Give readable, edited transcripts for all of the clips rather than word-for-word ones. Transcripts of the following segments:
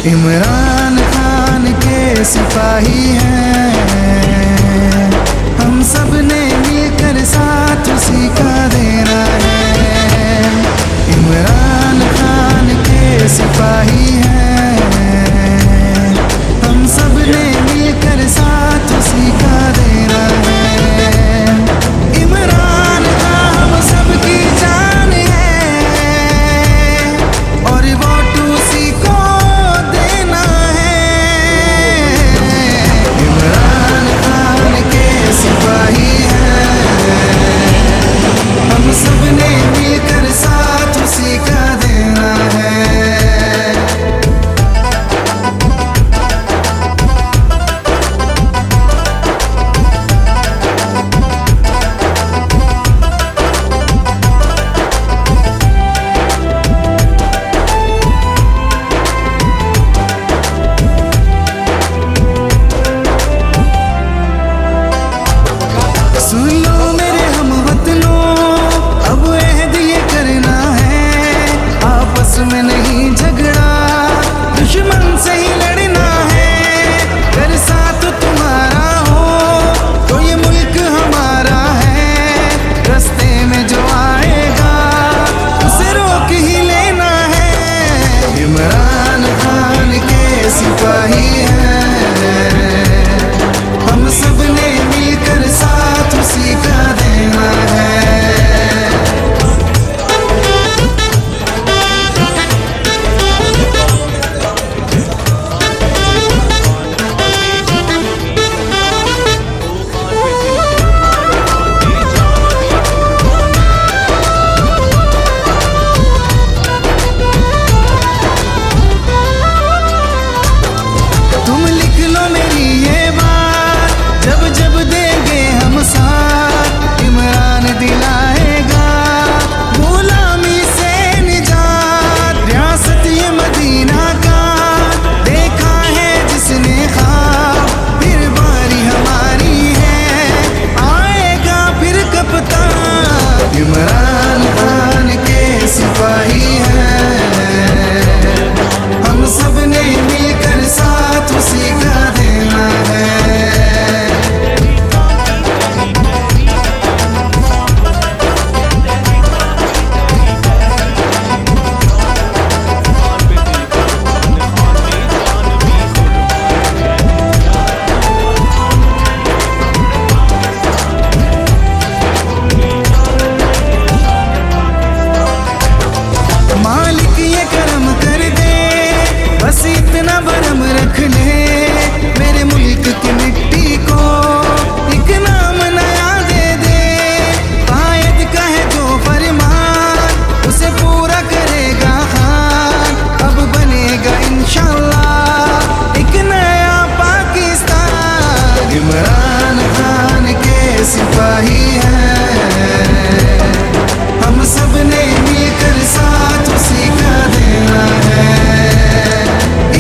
इमरान खान के सिपाही हैं, हम सब ने मिलकर साथ उसी का देना है। इमरान खान के सिपाही हैं, हम सब ने मिलकर साथ उसी का देना है। इमरान खान हम सबकी जान है और वोट उसी को देना है। इमरान खान के सिपाही हैं, हम सब ने मिलकर साथ उसी का देना है। सुन लो मेरे हमवतनों, अब अहद ये करना है, आपस में नहीं झगड़ा, दुश्मन से ही लड़ना है। अगर साथ तुम्हारा हो तो ये मुल्क हमारा है, रास्ते में जो आएगा उसे रोक ही लेना है। इमरान खान के सिपाही हैं, हम सब ने मिलकर साथ उसी का देना है। तुम लिख लो मेरी ये बात, जब जब देंगे हम साथ, इमरान दिलाएगा गुलामी से निजात। रियासत ये मदीना का देखा है जिसने ख्वाब, फिर बारी हमारी है, आएगा फिर कप्तान। इमरान खान के सिपाही हैं, हम सब ने मिलकर साथ उसी का देना है। मालिक ये करम कर दे, बस इतना बरम रख ले, मेरे मुल्क की मिट्टी को एक नाम नया दे दे। कायद का है जो फरमान उसे पूरा करेगा खान, अब बनेगा इंशाअल्लाह एक नया पाकिस्तान। इमरान खान के सिपाही हैं, हम सब ने मिलकर साथ उसी का देना है।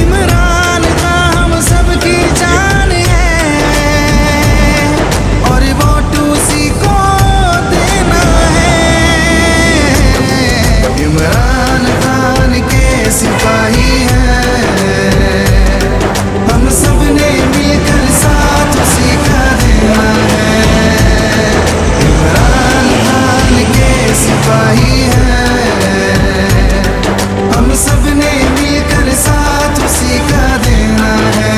इमरान खान हम सबकी जान है और वोट उसी को देना है। इमरान खान के सिपाही हैं, हम सब ने मिलकर साथ उसी का देना है। इमरान खान के सिपाही हैं, हम सब ने मिलकर साथ उसी का देना है।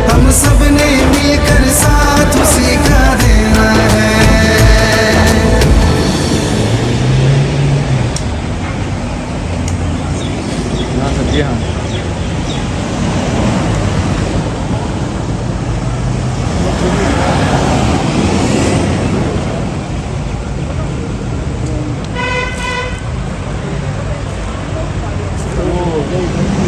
हम सब ने मिलकर साथ उसी का देना है। जी हाँ, Oh,